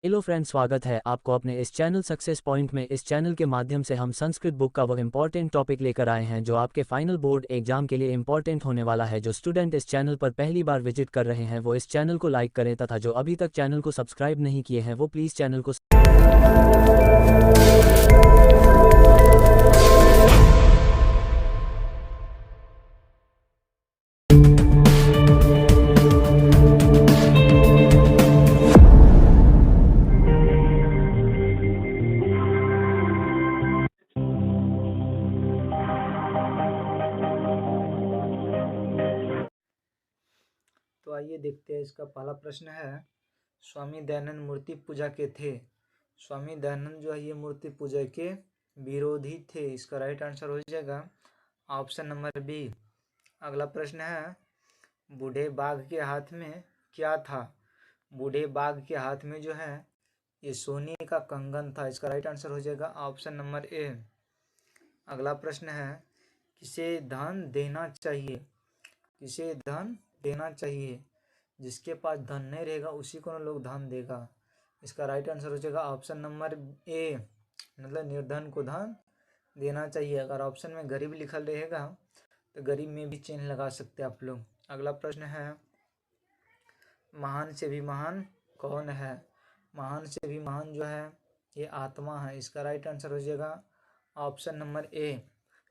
Hello friends, स्वागत है आपको अपने इस चैनल सक्सेस पॉइंट में। इस चैनल के माध्यम से हम संस्कृत बुक का वो इम्पोर्टेंट टॉपिक लेकर आए हैं जो आपके फाइनल बोर्ड एग्जाम के लिए इम्पोर्टेंट होने वाला है। जो स्टूडेंट इस चैनल पर पहली बार विजिट कर रहे हैं वो इस चैनल को लाइक करें तथा जो अभी तक चैनल को सब्सक्राइब नहीं किए हैं वो प्लीज़ चैनल को तो आइए देखते हैं। इसका पहला प्रश्न है, स्वामी दयानंद मूर्ति पूजा के थे। स्वामी दयानंद जो है ये मूर्ति पूजा के विरोधी थे। इसका राइट आंसर हो जाएगा ऑप्शन नंबर बी। अगला प्रश्न है, बूढ़े बाघ के हाथ में क्या था। बूढ़े बाघ के हाथ में जो है ये सोने का कंगन था। इसका राइट आंसर हो जाएगा ऑप्शन नंबर ए। अगला प्रश्न है, किसे धन देना चाहिए। किसे धन देना चाहिए। जिसके पास धन नहीं रहेगा उसी को ना लोग धन देगा। इसका राइट आंसर हो जाएगा ऑप्शन नंबर ए, मतलब निर्धन को धन देना चाहिए। अगर ऑप्शन में गरीब लिखा रहेगा तो गरीब में भी चिन्ह लगा सकते हैं आप लोग। अगला प्रश्न है, महान से भी महान कौन है। महान से भी महान जो है ये आत्मा है। इसका राइट आंसर हो जाएगा ऑप्शन नंबर ए।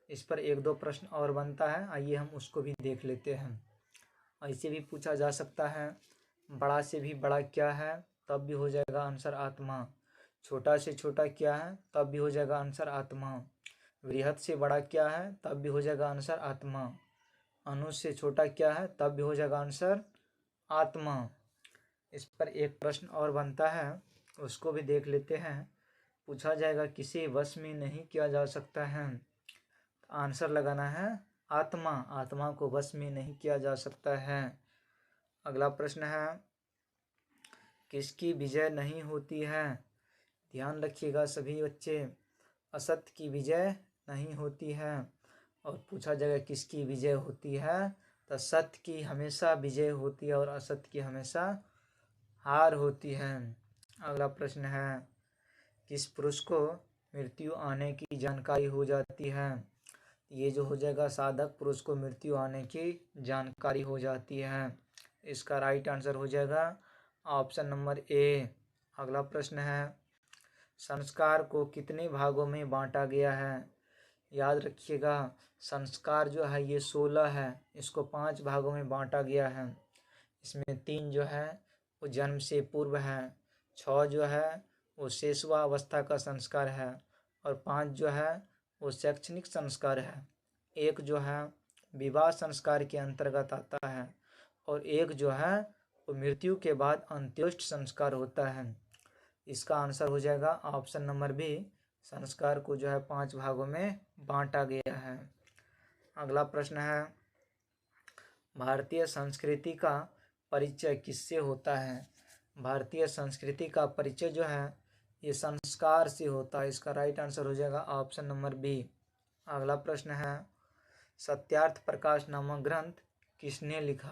इस पर एक दो प्रश्न और बनता है, आइए हम उसको भी देख लेते हैं। ऐसे भी पूछा जा सकता है, बड़ा से भी बड़ा क्या है, तब भी हो जाएगा आंसर आत्मा। छोटा से छोटा क्या है, तब भी हो जाएगा आंसर आत्मा। वृहद से बड़ा क्या है, तब भी हो जाएगा आंसर आत्मा। अणु से छोटा क्या है, तब भी हो जाएगा आंसर आत्मा। इस पर एक प्रश्न और बनता है, उसको भी देख लेते हैं। पूछा जाएगा, किसी वश में नहीं किया जा सकता है। आंसर लगाना है आत्मा। आत्मा को वश में नहीं किया जा सकता है। अगला प्रश्न है, किसकी विजय नहीं होती है। ध्यान रखिएगा सभी बच्चे, असत्य की विजय नहीं होती है। और पूछा जाएगा किसकी विजय होती है, तो सत्य की हमेशा विजय होती है और असत्य की हमेशा हार होती है। अगला प्रश्न है, किस पुरुष को मृत्यु आने की जानकारी हो जाती है। ये जो हो जाएगा साधक पुरुष को मृत्यु आने की जानकारी हो जाती है। इसका राइट आंसर हो जाएगा ऑप्शन नंबर ए। अगला प्रश्न है, संस्कार को कितने भागों में बांटा गया है। याद रखिएगा, संस्कार जो है ये 16 है, इसको 5 भागों में बांटा गया है। इसमें 3 जो है वो जन्म से पूर्व है, 6 जो है वो शेषवावस्था का संस्कार है, और 5 जो है वो शैक्षणिक संस्कार है। एक जो है विवाह संस्कार के अंतर्गत आता है, और एक जो है वो मृत्यु के बाद अंत्येष्टि संस्कार होता है। इसका आंसर हो जाएगा ऑप्शन नंबर बी। संस्कार को जो है 5 भागों में बांटा गया है। अगला प्रश्न है, भारतीय संस्कृति का परिचय किससे होता है। भारतीय संस्कृति का परिचय जो है ये संस्कार से होता है। इसका राइट आंसर हो जाएगा ऑप्शन नंबर बी। अगला प्रश्न है, सत्यार्थ प्रकाश नामक ग्रंथ किसने लिखा।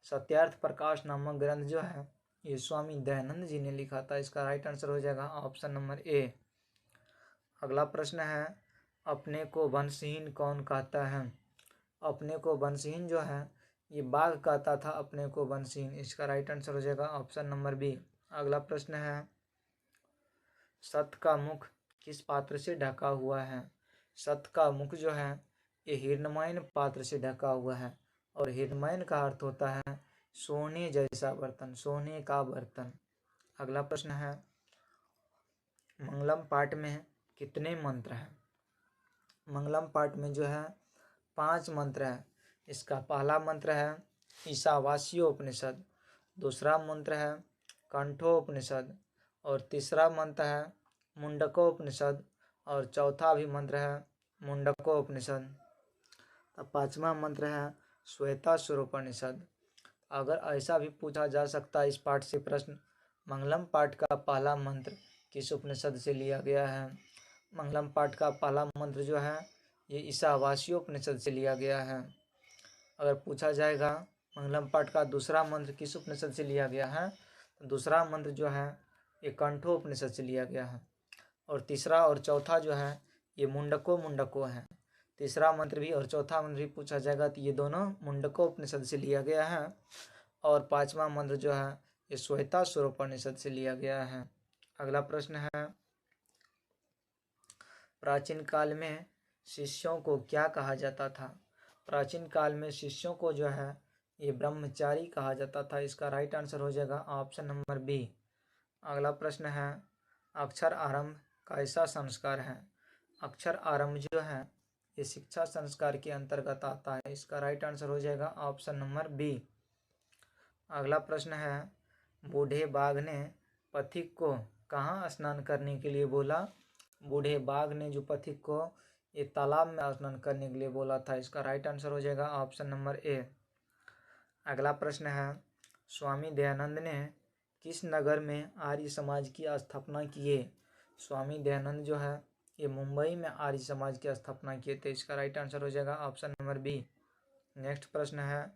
सत्यार्थ प्रकाश नामक ग्रंथ जो है ये स्वामी दयानंद जी ने लिखा था। इसका राइट आंसर हो जाएगा ऑप्शन नंबर ए। अगला प्रश्न है, अपने को वंशहीन कौन कहता है। अपने को वंशहीन जो है ये बाघ कहता था अपने को वंशहीन। इसका राइट आंसर हो जाएगा ऑप्शन नंबर बी। अगला प्रश्न है, सत का मुख किस पात्र से ढका हुआ है। सत का मुख जो है ये हिरण्मयन पात्र से ढका हुआ है, और हिरण्मयन का अर्थ होता है सोने जैसा बर्तन, सोने का बर्तन। अगला प्रश्न है, मंगलम पाठ में कितने मंत्र हैं। मंगलम पाठ में जो है 5 मंत्र है। इसका पहला मंत्र है ईशावास्योपनिषद, दूसरा मंत्र है कंठोपनिषद, और तीसरा मंत्र है मुंडकोपनिषद, और चौथा भी मंत्र है मुंडकोपनिषद। अब 5वां मंत्र है श्वेतासुरोपनिषद। अगर ऐसा भी पूछा जा सकता है इस पाठ से प्रश्न, मंगलम पाठ का पहला मंत्र किस उपनिषद से लिया गया है। मंगलम पाठ का पहला मंत्र जो है ये ईशावास्योपनिषद से लिया गया है। अगर पूछा जाएगा मंगलम पाठ का दूसरा मंत्र किस उपनिषद से लिया गया है, तो दूसरा मंत्र जो है ये कंठोपनिषद से लिया गया है। और तीसरा और चौथा जो है ये मुंडको है। तीसरा मंत्र भी और चौथा मंत्र भी पूछा जाएगा तो ये दोनों मुंडकोपनिषद से लिया गया है। और पांचवा मंत्र जो है ये श्वेताश्वरोपनिषद से लिया गया है। अगला प्रश्न है, प्राचीन काल में शिष्यों को क्या कहा जाता था? प्राचीन काल में शिष्यों को जो है ये ब्रह्मचारी कहा जाता था। इसका राइट आंसर हो जाएगा ऑप्शन नंबर बी। अगला प्रश्न है, अक्षर आरंभ कैसा संस्कार है? अक्षर आरंभ जो है ये शिक्षा संस्कार के अंतर्गत आता है। इसका राइट आंसर हो जाएगा ऑप्शन नंबर बी। अगला प्रश्न है, बूढ़े बाघ ने पथिक को कहाँ स्नान करने के लिए बोला? बूढ़े बाघ ने जो पथिक को ये तालाब में स्नान करने के लिए बोला था। इसका राइट आंसर हो जाएगा ऑप्शन नंबर ए। अगला प्रश्न है, स्वामी दयानंद ने किस नगर में आर्य समाज की स्थापना किए? स्वामी दयानंद जो है ये मुंबई में आर्य समाज की स्थापना किए थे। इसका राइट आंसर हो जाएगा ऑप्शन नंबर बी। नेक्स्ट प्रश्न है,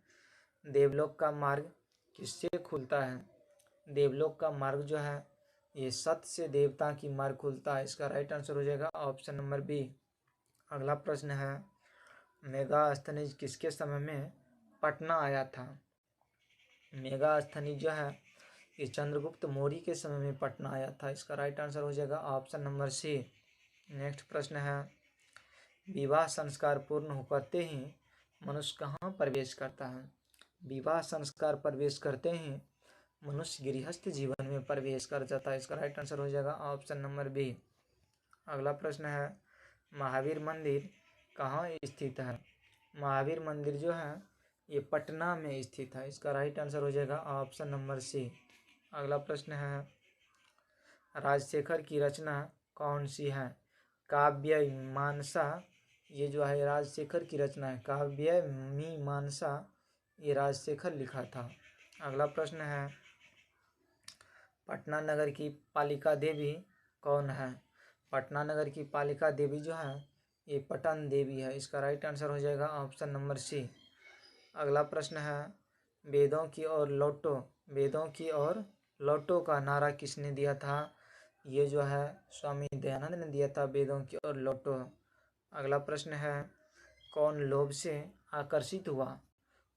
देवलोक का मार्ग किससे खुलता है? देवलोक का मार्ग जो है ये सत्य से देवता की मार्ग खुलता है। इसका राइट आंसर हो जाएगा ऑप्शन नंबर बी। अगला प्रश्न है, मेगास्थनीज किसके समय में पटना आया था? मेगास्थनीज जो है ये चंद्रगुप्त मौर्य के समय में पटना आया था। इसका राइट आंसर हो जाएगा ऑप्शन नंबर सी। नेक्स्ट प्रश्न है, विवाह संस्कार पूर्ण होते ही मनुष्य कहाँ प्रवेश करता है? विवाह संस्कार प्रवेश करते ही मनुष्य गृहस्थ जीवन में प्रवेश कर जाता है। इसका राइट आंसर हो जाएगा ऑप्शन नंबर बी। अगला प्रश्न है, महावीर मंदिर कहाँ स्थित है? महावीर मंदिर जो है ये पटना में स्थित है। इसका राइट आंसर हो जाएगा ऑप्शन नंबर सी। अगला प्रश्न है, राजशेखर की रचना कौन सी है? काव्य मीमांसा ये जो है राजशेखर की रचना है। काव्य मीमांसा ये राजशेखर लिखा था। अगला प्रश्न है, पटना नगर की पालिका देवी कौन है? पटना नगर की पालिका देवी जो है ये पटन देवी है। इसका राइट आंसर हो जाएगा ऑप्शन नंबर सी। अगला प्रश्न है, वेदों की ओर लौटो, वेदों की ओर लौटो का नारा किसने दिया था? ये जो है स्वामी दयानंद ने दिया था, वेदों की ओर लौटो। अगला प्रश्न है, कौन लोभ से आकर्षित हुआ?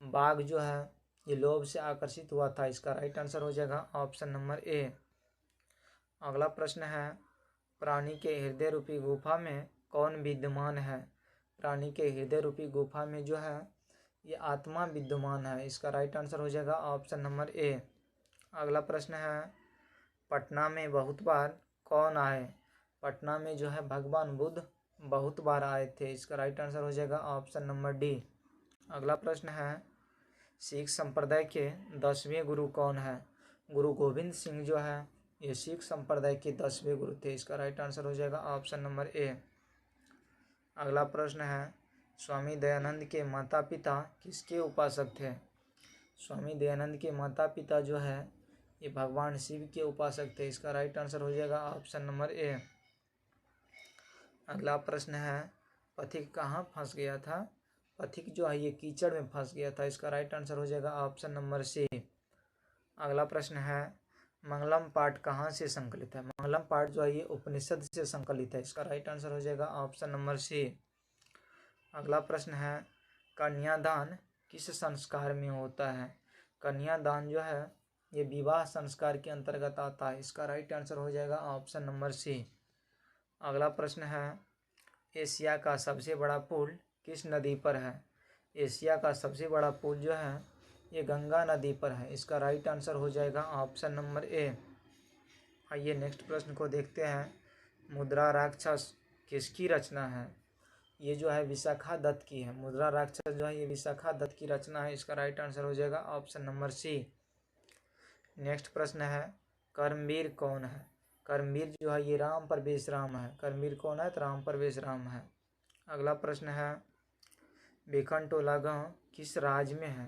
बाघ जो है ये लोभ से आकर्षित हुआ था। इसका राइट आंसर हो जाएगा ऑप्शन नंबर ए। अगला प्रश्न है, प्राणी के हृदय रूपी गुफा में कौन विद्यमान है? प्राणी के हृदय रूपी गुफा में जो है ये आत्मा विद्यमान है। इसका राइट आंसर हो जाएगा ऑप्शन नंबर ए। अगला प्रश्न है, पटना में बहुत बार कौन आए? पटना में जो है भगवान बुद्ध बहुत बार आए थे। इसका राइट आंसर हो जाएगा ऑप्शन नंबर डी। अगला प्रश्न है, सिख संप्रदाय के 10वें गुरु कौन है? गुरु गोविंद सिंह जो है ये सिख संप्रदाय के 10वें गुरु थे। इसका राइट आंसर हो जाएगा ऑप्शन नंबर ए। अगला प्रश्न है, स्वामी दयानंद के माता पिता किसके उपासक थे? स्वामी दयानंद के माता पिता जो है ये भगवान शिव के उपासक थे। इसका राइट आंसर हो जाएगा ऑप्शन नंबर ए। अगला प्रश्न है, पथिक कहाँ फंस गया था? पथिक जो है ये कीचड़ में फंस गया था। इसका राइट आंसर हो जाएगा ऑप्शन नंबर सी। अगला प्रश्न है, मंगलम पाठ कहाँ से संकलित है? मंगलम पाठ जो है ये उपनिषद से संकलित है। इसका राइट आंसर हो जाएगा ऑप्शन नंबर सी। अगला प्रश्न है, कन्यादान किस संस्कार में होता है? कन्यादान जो है ये विवाह संस्कार के अंतर्गत आता है। इसका राइट आंसर हो जाएगा ऑप्शन नंबर सी। अगला प्रश्न है, एशिया का सबसे बड़ा पुल किस नदी पर है? एशिया का सबसे बड़ा पुल जो है ये गंगा नदी पर है। इसका राइट आंसर हो जाएगा ऑप्शन नंबर ए। आइए नेक्स्ट प्रश्न को देखते हैं, मुद्रा राक्षस किसकी रचना है? ये जो है विशाखा दत्त की है। मुद्रा राक्षस जो है ये विशाखा दत्त की रचना है। इसका राइट आंसर हो जाएगा ऑप्शन नंबर सी। नेक्स्ट प्रश्न है, कर्मवीर कौन है? कर्मवीर जो है ये राम परवेश राम है। कर्मवीर कौन है? तो राम परवेश राम है। अगला प्रश्न है, बेखनटोला गांव किस राज्य में है?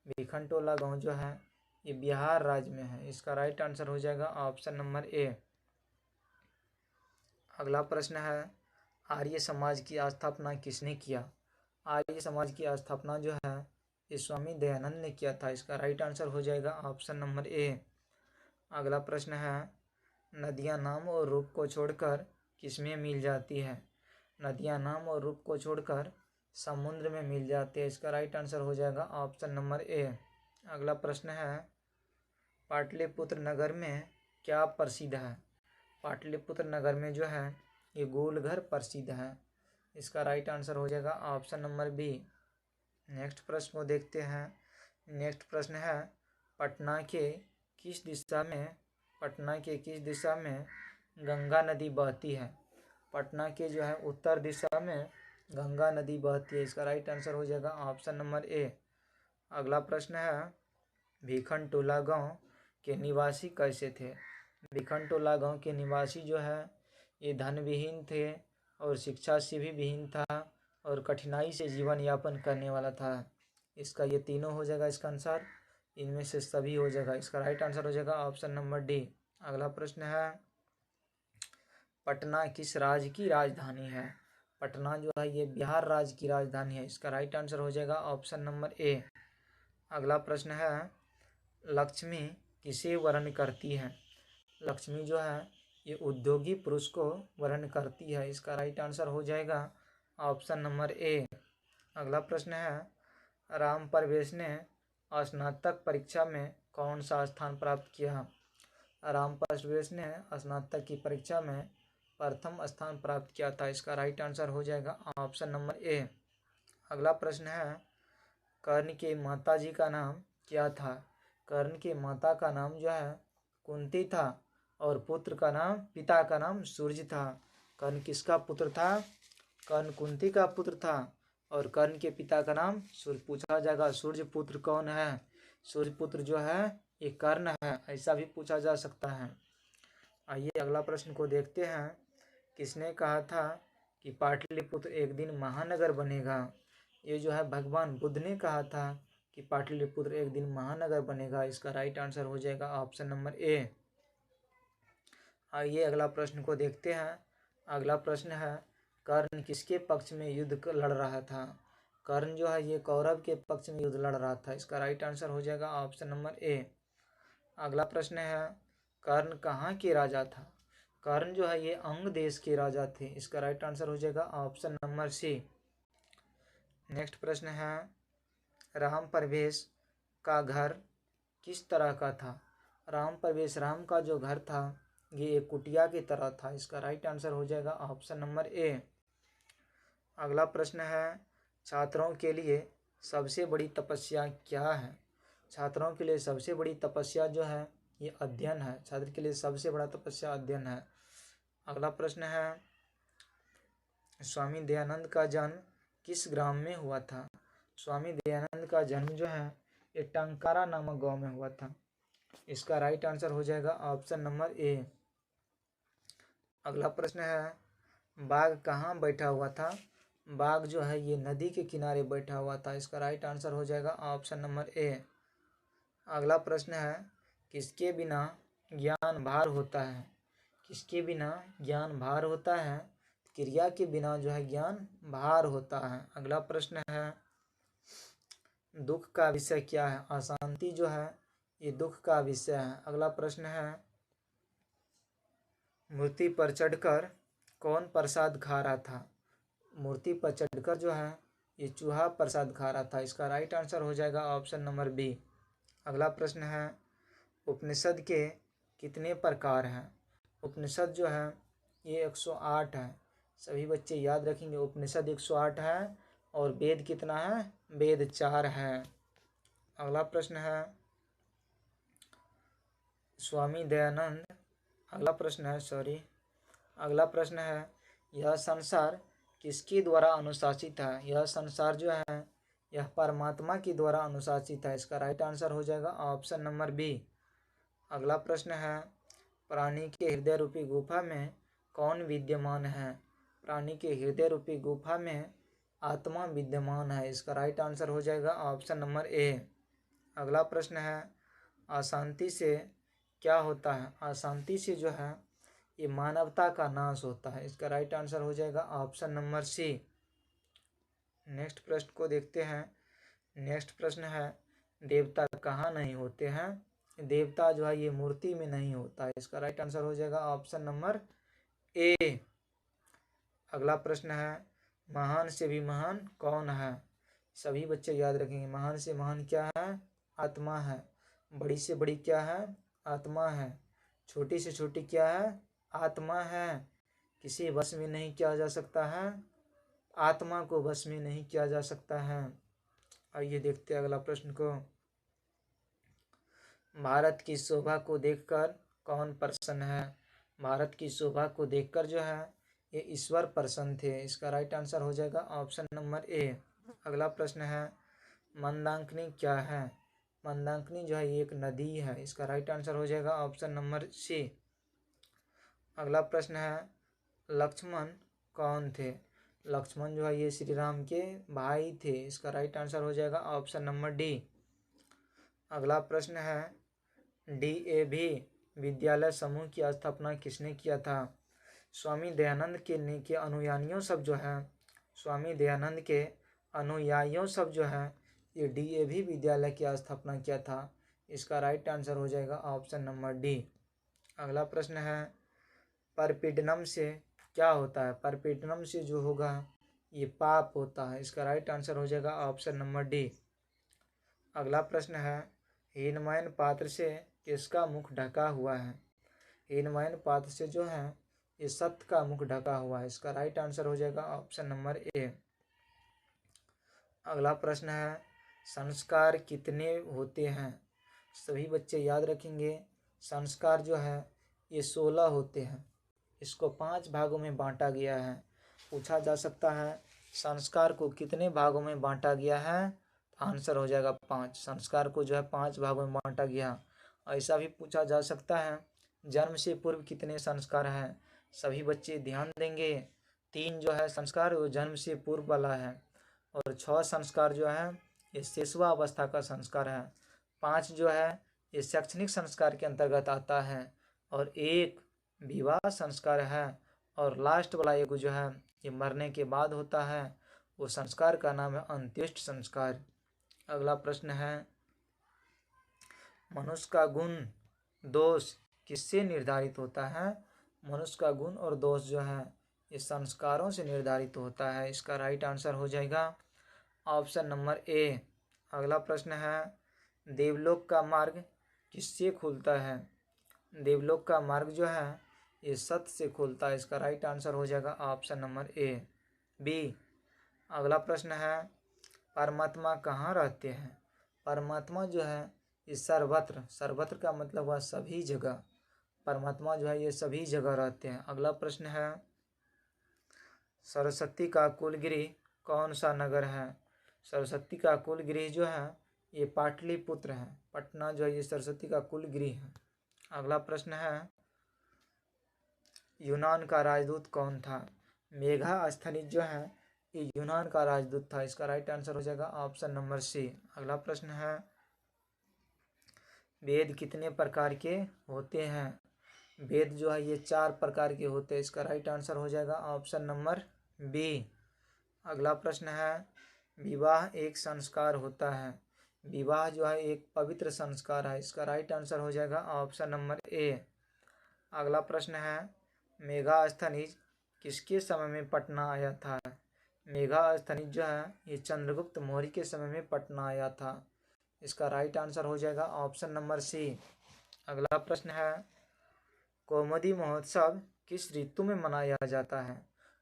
बेखनटोला गांव जो है ये बिहार राज्य में है। इसका राइट आंसर हो जाएगा ऑप्शन नंबर ए। अगला प्रश्न है, आर्य समाज की स्थापना किसने किया? आर्य समाज की स्थापना जो है ये स्वामी दयानंद ने किया था। इसका राइट आंसर हो जाएगा ऑप्शन नंबर ए। अगला प्रश्न है, नदियाँ नाम और रूप को छोड़कर किसमें मिल जाती है? नदियाँ नाम और रूप को छोड़कर समुद्र में मिल जाती है। इसका राइट आंसर हो जाएगा ऑप्शन नंबर ए। अगला प्रश्न है, पाटलिपुत्र नगर में क्या प्रसिद्ध है? पाटलिपुत्र नगर में जो है ये गोलघर प्रसिद्ध है। इसका राइट आंसर हो जाएगा ऑप्शन नंबर बी। नेक्स्ट प्रश्न को देखते हैं। नेक्स्ट प्रश्न है, पटना के किस दिशा में गंगा नदी बहती है? पटना के जो है उत्तर दिशा में गंगा नदी बहती है। इसका राइट आंसर हो जाएगा ऑप्शन नंबर ए। अगला प्रश्न है, भिखन टोला गांव के निवासी कैसे थे? भिखन टोला गांव के निवासी जो है ये धन विहीन थे और शिक्षा से भी विहीन था और कठिनाई से जीवन यापन करने वाला था। इसका ये तीनों हो जाएगा इसका आंसर, इनमें से सभी हो जाएगा। इसका राइट आंसर हो जाएगा ऑप्शन नंबर डी। अगला प्रश्न है, पटना किस राज्य की राजधानी है? पटना जो है ये बिहार राज्य की राजधानी है। इसका राइट आंसर हो जाएगा ऑप्शन नंबर ए। अगला प्रश्न है, लक्ष्मी किसे वर्ण करती है? लक्ष्मी जो है ये उद्योगी पुरुष को वर्ण करती है। इसका राइट आंसर हो जाएगा ऑप्शन नंबर ए। अगला प्रश्न है, राम परवेश ने स्नातक परीक्षा में कौन सा स्थान प्राप्त किया? राम परवेश ने स्नातक की परीक्षा में प्रथम स्थान प्राप्त किया था। इसका राइट आंसर हो जाएगा ऑप्शन नंबर ए। अगला प्रश्न है, कर्ण के माता जी का नाम क्या था? कर्ण के माता का नाम जो है कुंती था और पिता का नाम सूर्य था। कर्ण किसका पुत्र था? कर्ण कुंती का पुत्र था और कर्ण के पिता का नाम सूर्य। पूछा जाएगा सूर्य पुत्र कौन है? सूर्य पुत्र जो है ये कर्ण है, ऐसा भी पूछा जा सकता है। आइए अगला प्रश्न को देखते हैं। किसने कहा था कि पाटलिपुत्र एक दिन महानगर बनेगा? ये जो है भगवान बुद्ध ने कहा था कि पाटलिपुत्र एक दिन महानगर बनेगा। इसका राइट आंसर हो जाएगा ऑप्शन नंबर ए। आइए अगला प्रश्न को देखते हैं। अगला प्रश्न है, कर्ण किसके पक्ष में युद्ध लड़ रहा था? कर्ण जो है ये कौरव के पक्ष में युद्ध लड़ रहा था। इसका राइट आंसर हो जाएगा ऑप्शन नंबर ए। अगला प्रश्न है, कर्ण कहाँ के राजा था? कर्ण जो है ये अंग देश के राजा थे। इसका राइट आंसर हो जाएगा ऑप्शन नंबर सी। नेक्स्ट प्रश्न है, राम परवेश का घर किस तरह का था? राम का जो घर था ये एक कुटिया की तरह था। इसका राइट आंसर हो जाएगा ऑप्शन नंबर ए। अगला प्रश्न है, छात्रों के लिए सबसे बड़ी तपस्या क्या है? छात्रों के लिए सबसे बड़ी तपस्या जो है ये अध्ययन है। छात्र के लिए सबसे बड़ा तपस्या अध्ययन है। अगला प्रश्न है, स्वामी दयानंद का जन्म किस ग्राम में हुआ था? स्वामी दयानंद का जन्म जो है ये टंकारा नामक गांव में हुआ था। इसका राइट आंसर हो जाएगा ऑप्शन नंबर ए। अगला प्रश्न है, बाघ कहाँ बैठा हुआ था? बाघ जो है ये नदी के किनारे बैठा हुआ था। इसका राइट आंसर हो जाएगा ऑप्शन नंबर ए। अगला प्रश्न है, किसके बिना ज्ञान भार होता है? किसके बिना ज्ञान भार होता है? क्रिया के बिना जो है ज्ञान भार होता है। अगला प्रश्न है, दुख का विषय क्या है? अशांति जो है ये दुख का विषय है। अगला प्रश्न है, मूर्ति पर चढ़कर कौन प्रसाद खा रहा था? मूर्ति पर चढ़कर जो है ये चूहा प्रसाद खा रहा था। इसका राइट आंसर हो जाएगा ऑप्शन नंबर बी। अगला प्रश्न है, उपनिषद के कितने प्रकार हैं? उपनिषद जो है ये 108 है। सभी बच्चे याद रखेंगे, उपनिषद 108 है और वेद कितना है? वेद 4 है। अगला प्रश्न है, स्वामी दयानंद अगला प्रश्न है, यह संसार किसके द्वारा अनुशासित है? यह संसार जो है यह परमात्मा के द्वारा अनुशासित है। इसका राइट आंसर हो जाएगा ऑप्शन नंबर बी। अगला प्रश्न है, प्राणी के हृदय रूपी गुफा में कौन विद्यमान है? प्राणी के हृदय रूपी गुफा में आत्मा विद्यमान है। इसका राइट आंसर हो जाएगा ऑप्शन नंबर ए। अगला प्रश्न है, अशांति से क्या होता है? अशांति से जो है ये मानवता का नाश होता है। इसका राइट आंसर हो जाएगा ऑप्शन नंबर सी। नेक्स्ट प्रश्न को देखते हैं। नेक्स्ट प्रश्न है, देवता कहाँ नहीं होते हैं? देवता जो है ये मूर्ति में नहीं होता है। इसका राइट आंसर हो जाएगा ऑप्शन नंबर ए। अगला प्रश्न है, महान से भी महान कौन है? सभी बच्चे याद रखेंगे। महान से महान क्या है? आत्मा है। बड़ी से बड़ी क्या है? आत्मा है। छोटी से छोटी क्या है? आत्मा है। किसी वश में नहीं किया जा सकता है, आत्मा को वश में नहीं किया जा सकता है। आइए देखते हैं अगला प्रश्न को। भारत की शोभा को देखकर कौन प्रसन्न है? भारत की शोभा को देखकर जो है ये ईश्वर प्रसन्न थे। इसका राइट आंसर हो जाएगा ऑप्शन नंबर ए। अगला प्रश्न है, मंदाकिनी क्या है? मंदाकिनी जो है ये एक नदी है। इसका राइट आंसर हो जाएगा ऑप्शन नंबर सी। अगला प्रश्न है, लक्ष्मण कौन थे? लक्ष्मण जो है ये श्री राम के भाई थे। इसका राइट आंसर हो जाएगा ऑप्शन नंबर डी। अगला प्रश्न है, डीएवी विद्यालय समूह की स्थापना किसने किया था? स्वामी दयानंद के अनुयायियों सब जो है, स्वामी दयानंद के अनुयायियों सब जो है ये डीएवी विद्यालय की स्थापना किया था। इसका राइट आंसर हो जाएगा ऑप्शन नंबर डी। अगला प्रश्न है, परपीडनम से क्या होता है? परपीडनम से जो होगा ये पाप होता है। इसका राइट आंसर हो जाएगा ऑप्शन नंबर डी। अगला प्रश्न है, हीनमैन पात्र से किसका मुख ढका हुआ है? हीनमैन पात्र से जो है ये सत्य का मुख ढका हुआ है। इसका राइट आंसर हो जाएगा ऑप्शन नंबर ए। अगला प्रश्न है, संस्कार कितने होते हैं? सभी बच्चे याद रखेंगे। संस्कार जो है ये 16 होते हैं। इसको 5 भागों में बांटा गया है। पूछा जा सकता है संस्कार को कितने भागों में बांटा गया है? आंसर हो जाएगा 5। संस्कार को जो है 5 भागों में बांटा गया। ऐसा भी पूछा जा सकता है जन्म से पूर्व कितने संस्कार हैं? सभी बच्चे ध्यान देंगे। 3 जो है संस्कार वो जन्म से पूर्व वाला है, और 6 संस्कार जो है ये शिशुआवस्था का संस्कार है। 5 जो है ये शैक्षणिक संस्कार के अंतर्गत आता है, और 1 विवाह संस्कार है, और लास्ट वाला एक जो है ये मरने के बाद होता है। वो संस्कार का नाम है अंत्येष्टि संस्कार। अगला प्रश्न है, मनुष्य का गुण दोष किससे निर्धारित होता है? मनुष्य का गुण और दोष जो है ये संस्कारों से निर्धारित होता है। इसका राइट आंसर हो जाएगा ऑप्शन नंबर ए। अगला प्रश्न है, देवलोक का मार्ग किससे खुलता है? देवलोक का मार्ग जो है ये सत्य से खुलता है। इसका राइट आंसर हो जाएगा ऑप्शन नंबर ए बी। अगला प्रश्न है, परमात्मा कहाँ रहते हैं? परमात्मा जो है ये सर्वत्र, सर्वत्र का मतलब हुआ सभी जगह। परमात्मा जो है ये सभी जगह रहते हैं। अगला प्रश्न है, सरस्वती का कुलगृह कौन सा नगर है? सरस्वती का कुलगृह जो है ये पाटलिपुत्र है। पटना जो है ये सरस्वती का कुलगृह है। अगला प्रश्न है, यूनान का राजदूत कौन था? मेगास्थनीज जो है ये यूनान का राजदूत था। इसका राइट आंसर हो जाएगा ऑप्शन नंबर सी। अगला प्रश्न है, वेद कितने प्रकार के होते हैं? वेद जो है ये 4 प्रकार के होते हैं। इसका राइट आंसर हो जाएगा ऑप्शन नंबर बी। अगला प्रश्न है, विवाह एक संस्कार होता है। विवाह जो है एक पवित्र संस्कार है। इसका राइट आंसर हो जाएगा ऑप्शन नंबर ए। अगला प्रश्न है, मेगास्थनीज किसके समय में पटना आया था? मेगास्थनीज जो है ये चंद्रगुप्त मौर्य के समय में पटना आया था। इसका राइट आंसर हो जाएगा ऑप्शन नंबर सी। अगला प्रश्न है, कौमुदी महोत्सव किस ऋतु में मनाया जाता है?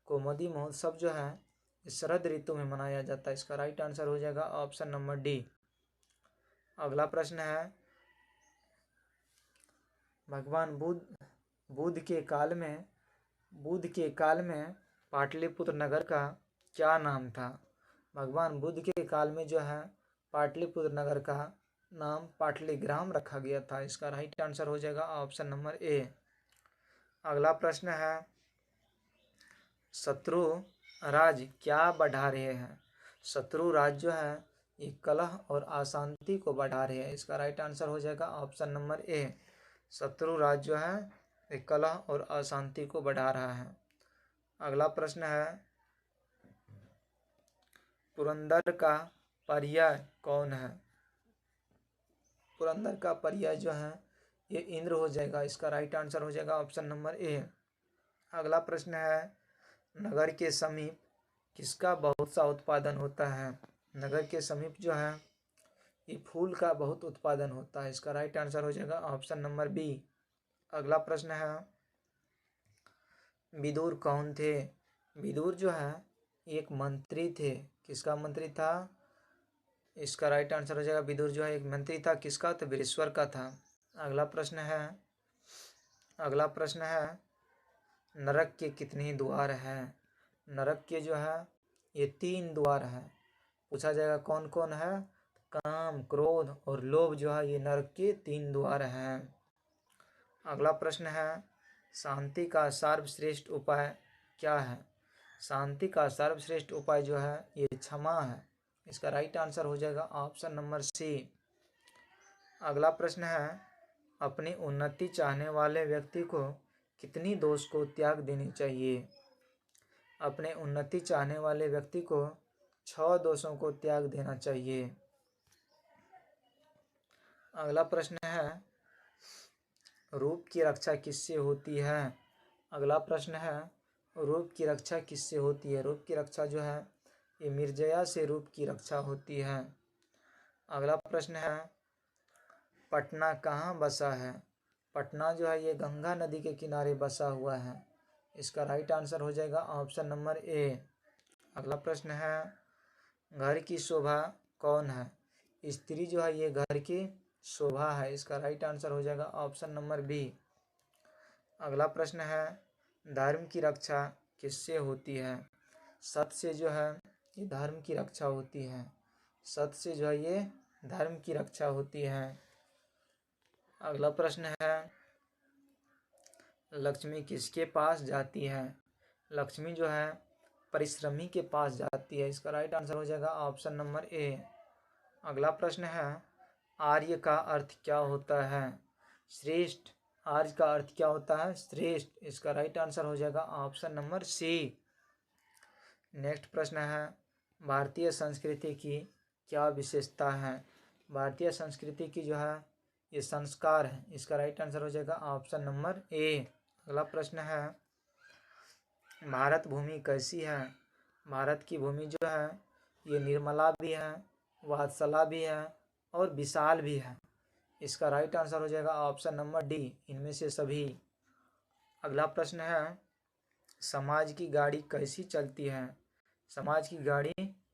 कौमुदी महोत्सव जो है इस शरद ऋतु में मनाया जाता है। इसका राइट आंसर हो जाएगा ऑप्शन नंबर डी। अगला प्रश्न है, भगवान बुद्ध के काल में पाटलिपुत्र नगर का क्या नाम था? भगवान बुद्ध के काल में जो है पाटलिपुत्र नगर का नाम पाटलिग्राम रखा गया था। इसका राइट आंसर हो जाएगा ऑप्शन नंबर ए। अगला प्रश्न है, शत्रु राज क्या बढ़ा रहे हैं? शत्रु राज जो है ये कलह और अशांति को बढ़ा रहे हैं। इसका राइट आंसर हो जाएगा ऑप्शन नंबर ए। शत्रु राज जो है ये कलह और अशांति को बढ़ा रहा है। अगला प्रश्न है, पुरंदर का पर्याय कौन है? पुरंदर का पर्याय जो है ये इंद्र हो जाएगा। इसका राइट आंसर हो जाएगा ऑप्शन नंबर ए। अगला प्रश्न है, नगर के समीप किसका बहुत सा उत्पादन होता है? नगर के समीप जो है ये फूल का बहुत उत्पादन होता है। इसका राइट आंसर हो जाएगा ऑप्शन नंबर बी। अगला प्रश्न है, विदुर कौन थे? विदुर जो है एक मंत्री थे। किसका मंत्री था? इसका राइट आंसर हो जाएगा विदुर जो है एक मंत्री था। किसका? तो बृहस्पति का था। अगला प्रश्न है, नरक के कितने द्वार हैं? नरक के जो है ये 3 द्वार हैं। पूछा जाएगा कौन कौन है? काम, क्रोध और लोभ जो है ये नरक के 3 द्वार हैं। अगला प्रश्न है, शांति का सर्वश्रेष्ठ उपाय क्या है? शांति का सर्वश्रेष्ठ उपाय जो है ये क्षमा है। इसका राइट आंसर हो जाएगा ऑप्शन नंबर सी। अगला प्रश्न है, अपनी उन्नति चाहने वाले व्यक्ति को कितनी दोष को त्याग देनी चाहिए? अपने उन्नति चाहने वाले व्यक्ति को 6 दोषों को त्याग देना चाहिए। अगला प्रश्न है, रूप की रक्षा किससे होती है? अगला प्रश्न है, रूप की रक्षा किससे होती है? रूप की रक्षा जो है ये मिर्जया से रूप की रक्षा होती है। अगला प्रश्न है, पटना कहाँ बसा है? पटना जो है ये गंगा नदी के किनारे बसा हुआ है। इसका राइट आंसर हो जाएगा ऑप्शन नंबर ए। अगला प्रश्न है, घर की शोभा कौन है? स्त्री जो है ये घर की शोभा है। इसका राइट आंसर हो जाएगा ऑप्शन नंबर बी। अगला प्रश्न है, धर्म की रक्षा किससे होती है? सत्य से जो है ये धर्म की रक्षा होती है। सत्य से जो है ये धर्म की रक्षा होती है। अगला प्रश्न है, लक्ष्मी किसके पास जाती है? लक्ष्मी जो है परिश्रमी के पास जाती है। इसका राइट आंसर हो जाएगा ऑप्शन नंबर ए। अगला प्रश्न है, आर्य का अर्थ क्या होता है? श्रेष्ठ। आर्य का अर्थ क्या होता है? श्रेष्ठ। इसका राइट आंसर हो जाएगा ऑप्शन नंबर सी। नेक्स्ट प्रश्न है, भारतीय संस्कृति की क्या विशेषता है? भारतीय संस्कृति की जो है ये संस्कार है। इसका राइट आंसर हो जाएगा ऑप्शन नंबर ए। अगला प्रश्न है, भारत भूमि कैसी है? भारत की भूमि जो है ये निर्मला भी है, वात्सला भी है और विशाल भी है। इसका राइट आंसर हो जाएगा ऑप्शन नंबर डी, इनमें से सभी। अगला प्रश्न है, समाज की गाड़ी कैसी चलती है? समाज की गाड़ी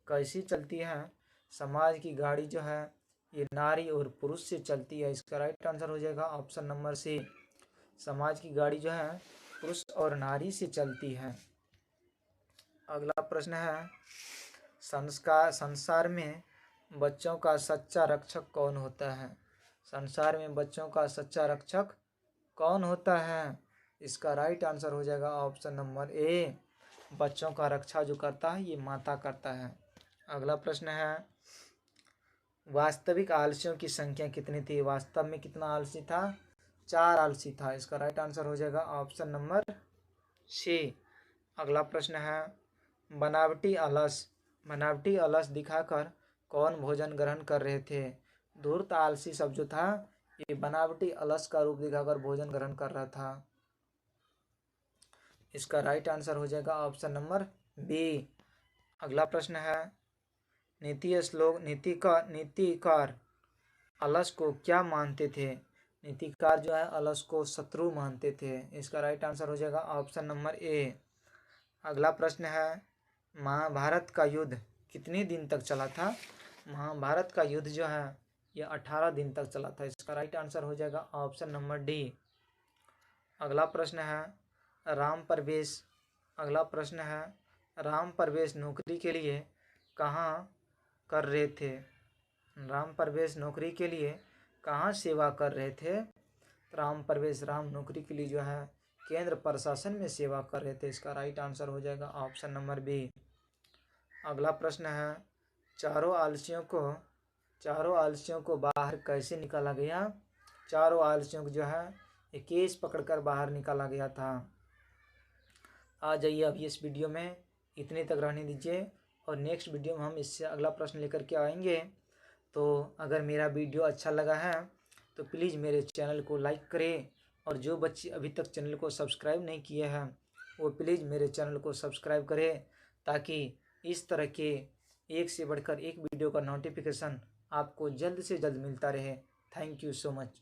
कैसी चलती है? समाज की गाड़ी जो है ये नारी और पुरुष से चलती है। इसका राइट आंसर हो जाएगा ऑप्शन नंबर सी। समाज की गाड़ी जो है पुरुष और नारी से चलती है। अगला प्रश्न है, संसार में बच्चों का सच्चा रक्षक कौन होता है? संसार में बच्चों का सच्चा रक्षक कौन होता है? इसका राइट आंसर हो जाएगा ऑप्शन नंबर ए। बच्चों का रक्षा जो करता है ये माता करता है। अगला प्रश्न है, वास्तविक आलसियों की संख्या कितनी थी? वास्तव में कितना आलसी था? 4 आलसी था। इसका राइट आंसर हो जाएगा ऑप्शन नंबर सी। अगला प्रश्न है, बनावटी अलस दिखाकर कौन भोजन ग्रहण कर रहे थे? धूर्त आलसी सब जो था ये बनावटी अलस का रूप दिखाकर भोजन ग्रहण कर रहा था। इसका राइट आंसर हो जाएगा ऑप्शन नंबर बी। अगला प्रश्न है, नीतिकार अलस को क्या मानते थे? नीतिकार जो है अलस को शत्रु मानते थे। इसका राइट आंसर हो जाएगा ऑप्शन नंबर ए। अगला प्रश्न है, महाभारत का युद्ध कितने दिन तक चला था? महाभारत का युद्ध जो है ये 18 दिन तक चला था। इसका राइट आंसर हो जाएगा ऑप्शन नंबर डी। अगला प्रश्न है, राम प्रवेश नौकरी के लिए कहाँ कर रहे थे? राम प्रवेश नौकरी के लिए कहाँ सेवा कर रहे थे? राम नौकरी के लिए जो है केंद्र प्रशासन में सेवा कर रहे थे। इसका राइट आंसर हो जाएगा ऑप्शन नंबर बी। अगला प्रश्न है, चारों आलसियों को बाहर कैसे निकाला गया? चारों आलसियों को जो है ये केस पकड़कर बाहर निकाला गया था। आ जाइए अभी इस वीडियो में इतने तक रहने दीजिए और नेक्स्ट वीडियो में हम इससे अगला प्रश्न लेकर के आएंगे। तो अगर मेरा वीडियो अच्छा लगा है तो प्लीज़ मेरे चैनल को लाइक करें, और जो बच्चे अभी तक चैनल को सब्सक्राइब नहीं किए हैं वो प्लीज़ मेरे चैनल को सब्सक्राइब करें, ताकि इस तरह के एक से बढ़कर एक वीडियो का नोटिफिकेशन आपको जल्द से जल्द मिलता रहे। Thank you so much.